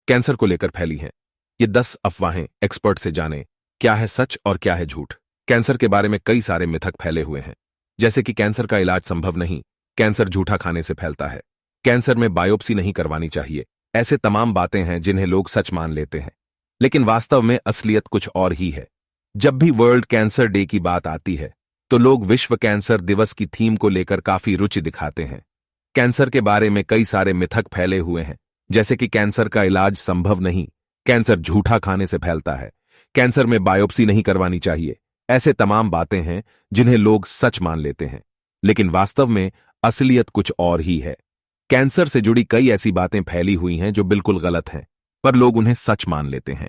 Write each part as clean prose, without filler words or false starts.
Cancer को लेकर फैली हैं। ये 10 अफवाहें एक्सपर्ट से जाने क्या है सच और क्या है झूठ। कैंसर के बारे में कई सारे मिथक फैले हुए हैं, जैसे कि कैंसर का इलाज संभव नहीं, कैंसर झूठा खाने से फैलता है, कैंसर में बायोप्सी नहीं करवानी चाहिए। ऐसे तमाम बातें हैं जिन्हें लोग सच मान लेते हैं, लेकिन वास्तव में असलियत कुछ और ही है। जब भी वर्ल्ड कैंसर डे की बात आती है तो लोग विश्व कैंसर दिवस की थीम को लेकर काफी रुचि दिखाते हैं। कैंसर के बारे में कई सारे मिथक फैले हुए हैं, जैसे कि कैंसर का इलाज संभव नहीं, कैंसर झूठा खाने से फैलता है, कैंसर में बायोप्सी नहीं करवानी चाहिए। ऐसे तमाम बातें हैं जिन्हें लोग सच मान लेते हैं, लेकिन वास्तव में असलियत कुछ और ही है। कैंसर से जुड़ी कई ऐसी बातें फैली हुई हैं जो बिल्कुल गलत हैं, पर लोग उन्हें सच मान लेते हैं।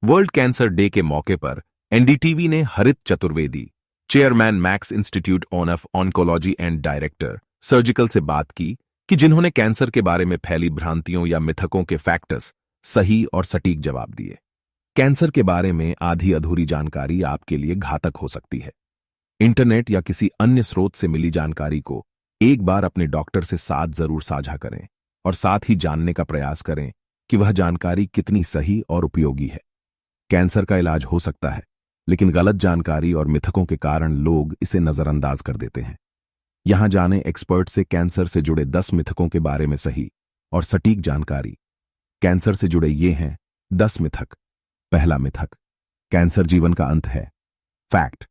वर्ल्ड कैंसर डे के मौके पर एनडीटीवी ने हरित Chaturvedi, chairman max institute of oncology and director surgical से बात की कि जिन्होंने कैंसर के बारे में फैली भ्रांतियों या मिथकों के फैक्ट्स सही और सटीक जवाब दिए। कैंसर के बारे में आधी अधूरी जानकारी आपके लिए घातक हो सकती है। इंटरनेट या किसी अन्य स्रोत से मिली जानकारी को एक बार अपने डॉक्टर से साथ जरूर साझा करें और साथ ही जानने का प्रयास करें कि वह जानकारी कितनी सही और उपयोगी है। कैंसर का इलाज हो सकता है, लेकिन गलत जानकारी और मिथकों के कारण लोग इसे नजरअंदाज कर देते हैं। यहां जाने एक्सपर्ट से कैंसर से जुड़े 10 मिथकों के बारे में सही और सटीक जानकारी। कैंसर से जुड़े ये हैं 10 मिथक। पहला मिथक, कैंसर जीवन का अंत है। फैक्ट,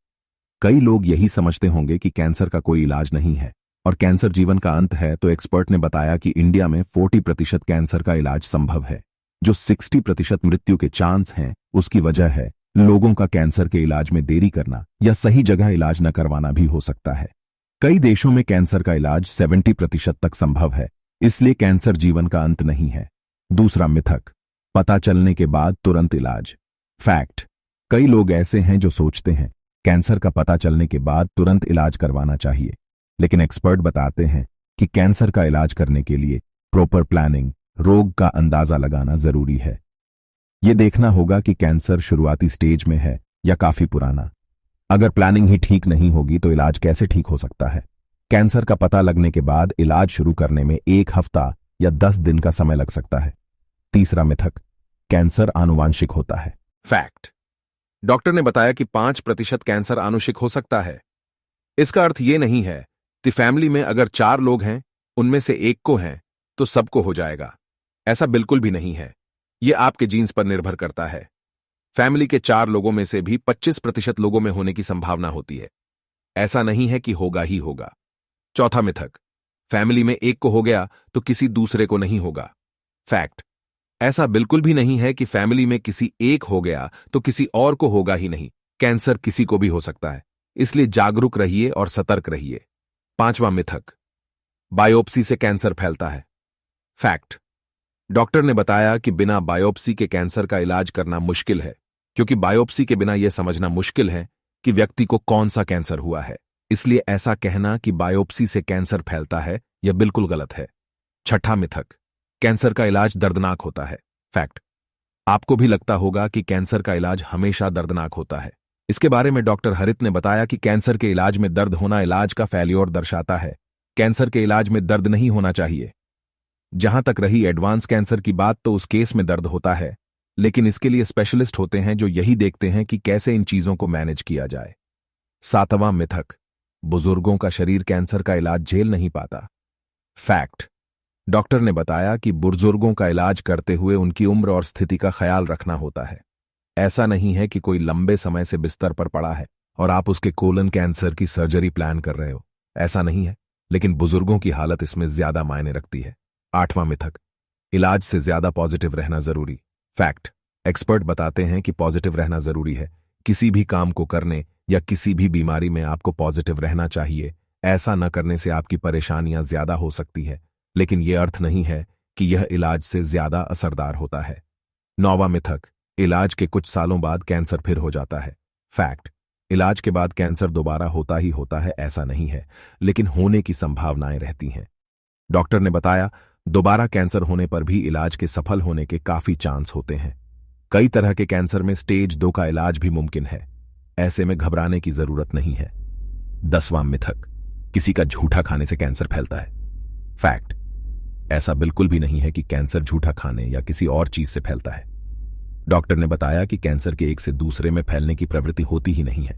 कई लोग यही समझते होंगे कि कैंसर का कोई इलाज नहीं है और कैंसर जीवन का अंत है, तो एक्सपर्ट ने बताया कि इंडिया में 40% कैंसर का इलाज संभव है। जो 60% मृत्यु के चांस हैं, उसकी वजह है लोगों का कैंसर के इलाज में देरी करना या सही जगह इलाज न करवाना भी हो सकता है। कई देशों में कैंसर का इलाज 70% तक संभव है, इसलिए कैंसर जीवन का अंत नहीं है। दूसरा मिथक, पता चलने के बाद तुरंत इलाज। फैक्ट, कई लोग ऐसे हैं जो सोचते हैं कैंसर का पता चलने के बाद तुरंत इलाज करवाना चाहिए, लेकिन एक्सपर्ट बताते हैं कि कैंसर का इलाज करने के लिए प्रॉपर प्लानिंग, रोग का अंदाजा लगाना जरूरी है। यह देखना होगा कि कैंसर शुरुआती स्टेज में है या काफी पुराना। अगर प्लानिंग ही ठीक नहीं होगी तो इलाज कैसे ठीक हो सकता है। कैंसर का पता लगने के बाद इलाज शुरू करने में 1 हफ्ता या 10 दिन का समय लग सकता है। तीसरा मिथक, कैंसर आनुवांशिक होता है। फैक्ट, डॉक्टर ने बताया कि 5% कैंसर आनुषिक हो सकता है। इसका अर्थ यह नहीं है कि फैमिली में अगर 4 लोग हैं, उनमें से एक को है तो सबको हो जाएगा। ऐसा बिल्कुल भी नहीं है। यह आपके जीन्स पर निर्भर करता है। फैमिली के 4 लोगों में से भी 25% लोगों में होने की संभावना होती है। ऐसा नहीं है कि होगा ही होगा। चौथा मिथक, फैमिली में एक को हो गया तो किसी दूसरे को नहीं होगा। फैक्ट, ऐसा बिल्कुल भी नहीं है कि फैमिली में किसी एक हो गया तो किसी और को होगा ही नहीं। कैंसर किसी को भी हो सकता है, इसलिए जागरूक रहिए और सतर्क रहिए। पांचवां मिथक, बायोप्सी से कैंसर फैलता है। फैक्ट, डॉक्टर ने बताया कि बिना बायोप्सी के कैंसर का इलाज करना मुश्किल है, क्योंकि बायोप्सी के बिना यह समझना मुश्किल है कि व्यक्ति को कौन सा कैंसर हुआ है। इसलिए ऐसा कहना कि बायोप्सी से कैंसर फैलता है, यह बिल्कुल गलत है। छठा मिथक, कैंसर का इलाज दर्दनाक होता है। फैक्ट, आपको भी लगता होगा कि कैंसर का इलाज हमेशा दर्दनाक होता है। इसके बारे में डॉक्टर हरित ने बताया कि कैंसर के इलाज में दर्द होना इलाज का फेल्योर दर्शाता है। कैंसर के इलाज में दर्द नहीं होना चाहिए। जहां तक रही एडवांस कैंसर की बात, तो उस केस में दर्द होता है, लेकिन इसके लिए स्पेशलिस्ट होते हैं जो यही देखते हैं कि कैसे इन चीजों को मैनेज किया जाए। सातवां मिथक, बुजुर्गों का शरीर कैंसर का इलाज झेल नहीं पाता। फैक्ट, डॉक्टर ने बताया कि बुजुर्गों का इलाज करते हुए उनकी उम्र और स्थिति का ख्याल रखना होता है। ऐसा नहीं है कि कोई लंबे समय से बिस्तर पर पड़ा है और आप उसके कोलन कैंसर की सर्जरी प्लान कर रहे हो। ऐसा नहीं है, लेकिन बुजुर्गों की हालत इसमें ज्यादा मायने रखती है। आठवां मिथक, इलाज से ज्यादा पॉजिटिव रहना जरूरी। फैक्ट, एक्सपर्ट बताते हैं कि पॉजिटिव रहना जरूरी है। किसी भी काम को करने या किसी भी बीमारी में आपको पॉजिटिव रहना चाहिए। ऐसा न करने से आपकी परेशानियां ज्यादा हो सकती है, लेकिन यह अर्थ नहीं है कि यह इलाज से ज्यादा असरदार होता है। नौवां मिथक, इलाज के कुछ सालों बाद कैंसर फिर हो जाता है। फैक्ट, इलाज के बाद कैंसर दोबारा होता ही होता है ऐसा नहीं है, लेकिन होने की संभावनाएं रहती हैं। डॉक्टर ने बताया, दोबारा कैंसर होने पर भी इलाज के सफल होने के काफी चांस होते हैं। कई तरह के कैंसर में स्टेज 2 का इलाज भी मुमकिन है। ऐसे में घबराने की जरूरत नहीं है। 10वां मिथक, किसी का झूठा खाने से कैंसर फैलता है। फैक्ट, ऐसा बिल्कुल भी नहीं है कि कैंसर झूठा खाने या किसी और चीज से फैलता है। डॉक्टर ने बताया कि कैंसर के एक से दूसरे में फैलने की प्रवृत्ति होती ही नहीं है।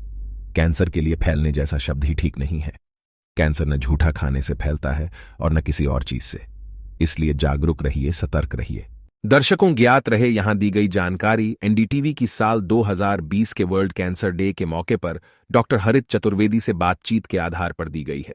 कैंसर के लिए फैलने जैसा शब्द ही ठीक नहीं है। कैंसर न झूठा खाने से फैलता है और न किसी और चीज से। इसलिए जागरूक रहिए, सतर्क रहिए। दर्शकों, ज्ञात रहे यहां दी गई जानकारी एनडीटीवी की साल 2020 के वर्ल्ड कैंसर डे के मौके पर डॉक्टर हरित चतुर्वेदी से बातचीत के आधार पर दी गई है।